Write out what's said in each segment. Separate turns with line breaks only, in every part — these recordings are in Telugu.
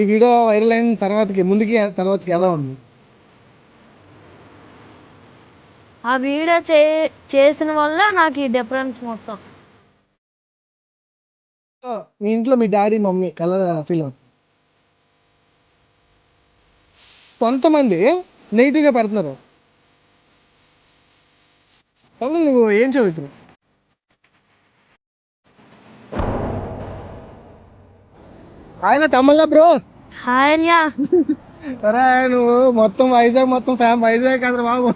ఈ వీడియో వైరల్ అయిన తర్వాతకి ఎలా ఉంది?
ఆ వీడియో చేసిన వల్ల నాకు ఈ డిఫరెన్స్ మొత్తం.
మీ ఇంట్లో మీ డాడీ మమ్మీ ఎలా ఫీల్ అవుతుంది? కొంతమంది నెగిటివ్గా పెడుతున్నారు. నువ్వు ఏం చదువుతున్నావు? ఆయన తమ్మల్లా బ్రో.
హాయ్ అన్యా.
అరే నువ్వు మొత్తం వైజాగ్ కదా బాబు,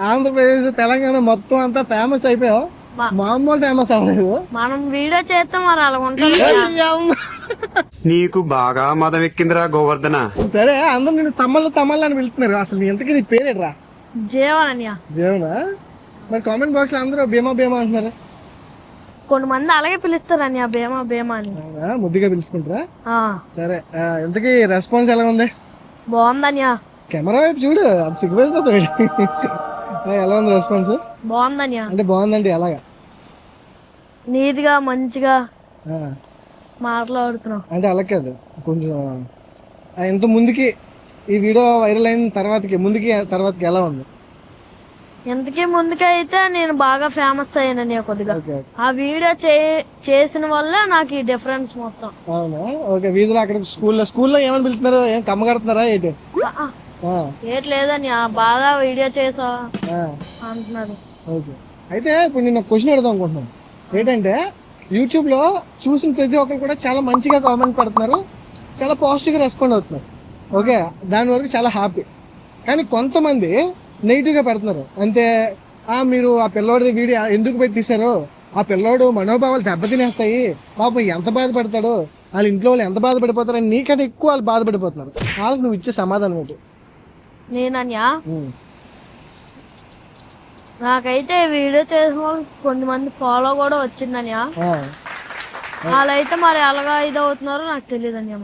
ఆంధ్రప్రదేశ్ తెలంగాణ మొత్తం అంతా ఫేమస్ అయిపోయావు. మామూలు ఫేమస్ అవ్వలేదు.
మనం వీడియో చేస్తాం మరి అలా ఉంటుంది.
నీకు బాగా మదం ఎక్కిందిరా గోవర్ధన.
సరే అందరూ నేను తమ్మల్లా అని పిలుతున్నారు. అసలు నీ ఎంతకీ నీ పేరేట్రా?
జీవన్ అన్యా.
జీవనా? మరి కామెంట్ బాక్స్ లో అందరూ భీమా అంటున్నారు.
కొంతమంది అలాగే పిలుస్తారు అన్యా, భీమా అని.
ముద్దుగా పిలుచుకుంటారా? సరే, ఎంతకీ రెస్పాన్స్ ఎలా ఉంది?
బాగుందన్యా.
కెమెరా వైపు చూడు, అది సిగ్గుపడిపోతుంది. ఎలా ఉంది రెస్పాన్స్?
బాగుందన్యా.
అంటే బాగుందండి ఎలాగా?
నీట్ గా మంచిగా మాట్లాడుతున్నావు.
అంటే అలా కాదు, కొంచెం ఇంత ముందుకి ఈ వీడియో వైరల్ అయిన తర్వాతకి ఎలా ఉంది?
ఎంతకీ ముందుకైతే నేను బాగా ఫేమస్ అయ్యానని కొద్దిగా. ఆ వీడియో చేసిన వల్ల నాకు ఈ డిఫరెన్స్ మొత్తం.
అవునా? ఓకే. వీధిలో అక్కడ స్కూల్లో ఏమని పిలుతున్నారు? ఏం కమ్మ కడుతున్నారా ఏంటి?
ఏట్ లేదని బాగా వీడియో చేసా అంటున్నారు.
ఓకే. అయితే ఇప్పుడు నేను క్వశ్చన్ అడుగుదాం అనుకుంటున్నాను. ఏంటంటే యూట్యూబ్ లో చూసిన ప్రతి ఒక్కరు కూడా చాలా మంచిగా కామెంట్ పెడుతున్నారు, చాలా పాజిటివ్ గా రెస్పాండ్ అవుతున్నారు. ఓకే, దాని వరకు చాలా హ్యాపీ. కానీ కొంతమంది నెగిటివ్ గా పెడుతున్నారు. అంతే, మీరు ఆ పిల్లోడి వీడియో ఎందుకు పెట్టేశారు, ఆ పిల్లోడు మనోభావాలు దెబ్బతినేస్తాయి, పాపం ఎంత బాధపడతాడు, వాళ్ళ ఇంట్లో వాళ్ళు ఎంత బాధపడిపోతారని నీకంటే ఎక్కువ వాళ్ళు బాధపడిపోతున్నారు. వాళ్ళకి నువ్వు ఇచ్చే సమాధానం ఏంటి?
నేనన్యా, నాకైతే వీడియో చేసిన వాళ్ళు కొంతమంది ఫాలో కూడా వచ్చిందన్యా. వాళ్ళైతే మరి ఎలాగా ఇది అవుతున్నారో నాకు తెలియదు అన్యా.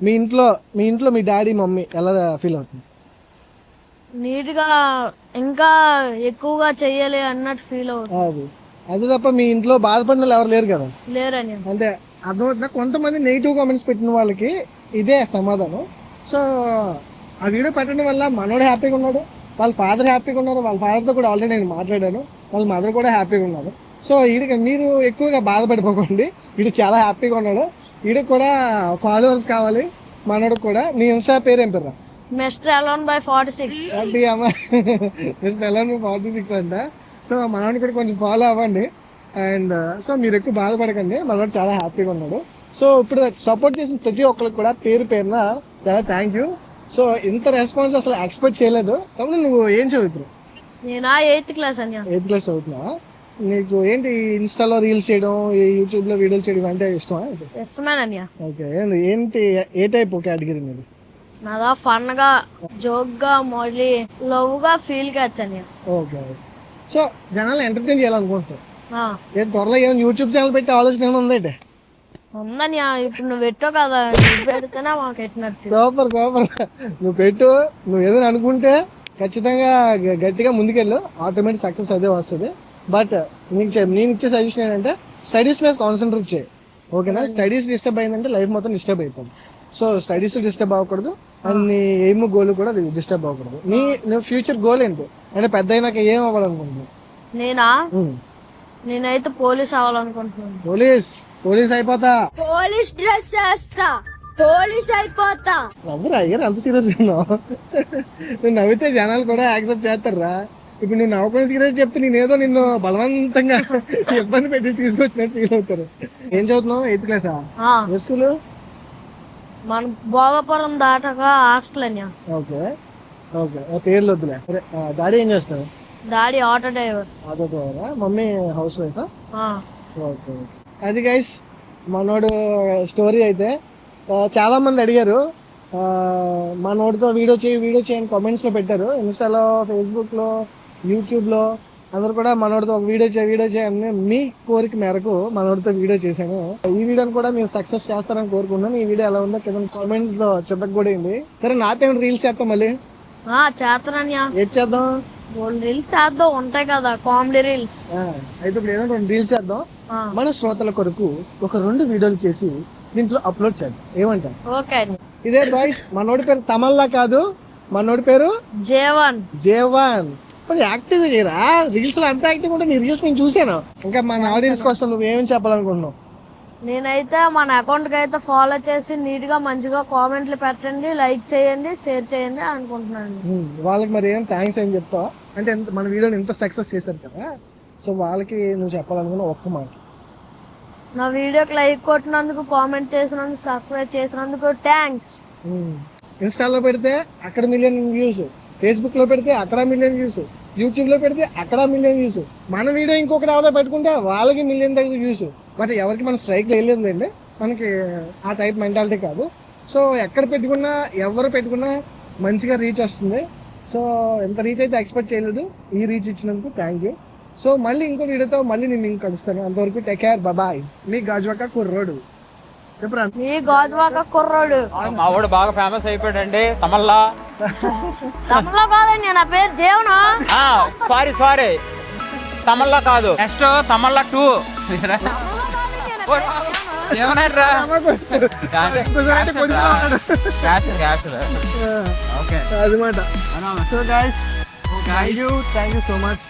మీ ఇంట్లో మీ డాడీ మమ్మీ ఎలా ఫీల్ అవుతుంది?
నీట్ గా ఇంకా ఎక్కువగా చెయ్యాలి అన్నట్టు ఫీల్ అవుతుంది.
అది తప్ప మీ ఇంట్లో బాధపడిన వాళ్ళు ఎవరు లేరు కదా?
లేరని.
అంటే అర్థమవుతుందా? కొంతమంది నెగిటివ్ కామెంట్స్ పెట్టిన వాళ్ళకి ఇదే సమాధానం. సో ఆ వీడియో పెట్టడం వల్ల మనోడు హ్యాపీగా ఉన్నాడు, వాళ్ళ ఫాదర్ హ్యాపీగా ఉన్నారు, వాళ్ళ ఫాదర్తో కూడా ఆల్రెడీ నేను మాట్లాడాను, వాళ్ళ మదర్ కూడా హ్యాపీగా ఉన్నారు. సో వీడికి మీరు ఎక్కువగా బాధపడిపోకండి, వీడు చాలా హ్యాపీగా ఉన్నాడు. వీడికి కూడా ఫాలోవర్స్ కావాలి మనోడు కూడా. నీ ఇన్స్టా పేరు ఏం పేరు?
Mister Elon by 46.
అంటే అమ్మ మిస్టర్ ఎలాన్ బై 46 అంట. సో మనోడిని కూడా కొంచెం ఫాలో అవ్వండి. అండ్ సో మీరు ఎక్కువ బాధపడకండి, మనోడు చాలా హ్యాపీగా ఉన్నాడు. సో ఇప్పుడు సపోర్ట్ చేసిన ప్రతి ఒక్కరికి కూడా పేరున చాలా థ్యాంక్ యూ. సో ఇంత రెస్పాన్స్ అసలు ఎక్స్పెక్ట్ చేయలేదు. కాబట్టి నువ్వు ఏం చదువుతున్నావు?
నేను 8th క్లాస్ అన్యా.
8th క్లాస్ చదువుతున్నావా? నీకు ఏంటి ఇన్స్టాలో రీల్స్ చేయడం, యూట్యూబ్ లో వీడియోలు చేయడం అంటే ఇష్టమా?
ఇష్టమేనన్యా.
ఓకే. ఏంటి ఏ టైప్ కేటగిరీ మీది?
నాదా ఫన్ గా, జోక్ గా, మళ్ళీ లవ్ గా, ఫీల్ గా వచ్చాను.
ఓకే. సో జనాలు ఎంటర్టైన్ చేయాలనుకుంటున్నావు. త్వరలో ఏమైనా యూట్యూబ్ ఛానల్ పెట్టి ఆలోచన ఏమైనా ఉందంటే?
ఉందన్యా. ఇప్పుడు నువ్వు పెట్టావు కదా, పెడితేనే మాకు పెట్టినట్టు.
సూపర్. నువ్వు పెట్టు, నువ్వు ఏదైనా అనుకుంటే ఖచ్చితంగా గట్టిగా ముందుకెళ్ళు, ఆటోమేటిక్ సక్సెస్ అదే వస్తుంది. బట్ నేను ఇచ్చే సజెషన్ ఏంటంటే స్టడీస్ మీద కాన్సన్ట్రేట్ చేయి. ఓకేనా? స్టడీస్ డిస్టర్బ్ అయిందంటే లైఫ్ మొత్తం డిస్టర్బ్ అయిపోతుంది. సో స్టడీస్ డిస్టర్బ్ అవ్వకూడదు, అండ్ నీ ఎయిమ్ గోల్ కూడా డిస్టర్బ్ అవ్వకూడదు. నీ ఫ్యూచర్ గోల్ ఏంటి అంటే పెద్ద అయినాక ఏం అవ్వాలనుకుంటున్నావు?
నేనైతే పోలీస్ అవ్వాలనుకుంటున్నాను.
పోలీస్ అయిపోతా,
పోలీస్ డ్రెస్ చేస్తా, పోలీస్ అయిపోతా.
నవ్వురా అయ్యారు, అంత సీరియస్ ఉన్నావు. నువ్వు నవ్వితే జనాలు కూడా యాక్సెప్ట్ చేస్తారా? ఇప్పుడు నువ్వు నవ్వుకునే సీరియస్ చెప్తే నేనేదో నిన్ను బలవంతంగా ఇబ్బంది పెట్టి తీసుకొచ్చినట్టు ఫీల్ అవుతారు. ఏం చదువుతున్నావు? 8th క్లాసా? ఏ స్కూల్?
మన భోగపురం దాటగా హాస్టల్ అన్యా.
ఓకే. పేర్లు వద్దులే. డాడీ ఏం చేస్తారు?
Daddy auto driver.
Mummy house వైఫా? ఓకే. అది గైస్ మనోడు స్టోరీ. అయితే చాలా మంది అడిగారు మనోడితో వీడియో చేయని కామెంట్స్ లో పెట్టారు. ఇన్స్టాలో, ఫేస్బుక్ లో, యూట్యూబ్ లో అందరు కూడా మనోడితో ఒక వీడియో చేయని మీ కోరిక మేరకు మనోడితో వీడియో చేశాను. ఈ వీడియోని కూడా మీరు సక్సెస్ చేస్తారని కోరుకున్నాను. ఈ వీడియో ఎలా ఉందో కింద కామెంట్ లో చెప్పకూడదు. సరే, నాతో రీల్స్ చేస్తాం మళ్ళీ.
చేస్తానన్యా.
ఏం చేద్దాం?
రీల్స్ చేద్దాం, ఉంటాయి కదా కామెడీ రీల్స్.
అయితే ఇప్పుడు ఏదో 2 రీల్స్ చేద్దాం. మన శ్రోతల కొరకు ఒక 2 వీడియోలు చేసి దీంట్లో అప్లోడ్ చేయండి. ఏమంటారు?
ఓకే అండి.
ఇదే బాయ్స్, మనోడి పేరు తమల్లా కాదు, మనోడి పేరు
జేవన్.
జేవాన్. కొంచెం యాక్టివ్ చేయరా, రీల్స్ లో అంత యాక్టివ్ ఉంటే నీ రీల్స్ నేను చూసాను. ఇంకా మన ఆడియన్స్ కోసం నువ్వేమని చెప్పాలనుకుంటున్నావు?
నేనైతే మన అకౌంట్ కి అయితే ఫాలో చేసి నీట్ గా మంచిగా కామెంట్లు పెట్టండి, లైక్ చేయండి, షేర్ చేయండి అనుకుంటున్నాను.
వాళ్ళకి మరి ఏం థ్యాంక్స్ ఏం చెప్తావా? అంటే మన వీడియోని ఎంత సక్సెస్ చేశారు కదా, సో వాళ్ళకి నువ్వు చెప్పాలనుకున్న ఒక్క మాట.
నా వీడియోకి లైక్ కొట్టినందుకు, కామెంట్ చేసినందుకు, సబ్స్క్రైబ్ చేసినందుకు థ్యాంక్స్.
ఇన్స్టాలో పెడితే అక్కడ మిలియన్ వ్యూస్, ఫేస్బుక్ లో పెడితే అక్కడ మిలియన్ వ్యూస్, యూట్యూబ్ లో పెడితే అక్కడ మిలియన్ వ్యూస్, మన వీడియో ఇంకొకటి ఎవరో పెట్టుకుంటే వాళ్ళకి మిలియన్ దగ్గర వ్యూస్. బట్ ఎవరికి మన స్ట్రైక్ వెళ్ళలేదులేండి, మనకి ఆ టైప్ మెంటాలిటీ కాదు. సో ఎక్కడ పెట్టుకున్నా, ఎవరు పెట్టుకున్నా మంచిగా రీచ్ వస్తుంది. సో ఎంత రీచ్ అయితే ఎక్స్పెక్ట్ చేయలేదు, ఈ రీచ్ ఇచ్చినందుకు థ్యాంక్ యూ. సో మళ్ళీ ఇంకో వీడియోతో మళ్ళీ నేను మీకు కలుస్తాను. అంతవరకు టేక్ కేర్, బాయ్. మీ గాజువాక కుర్రోడు. చెప్పరా?
మీ గాజువాక కుర్రోడు.
మా వాడు బాగా ఫేమస్ అయిపోయాడండి, తమల్లా.
తమలో కాదండి, నా పేరు జీవను.
సారీ తమల్లా కాదు, నెక్స్ట్ తమల్లా 2. ఏమన్నారా
అదమాట. So guys, thank you so much.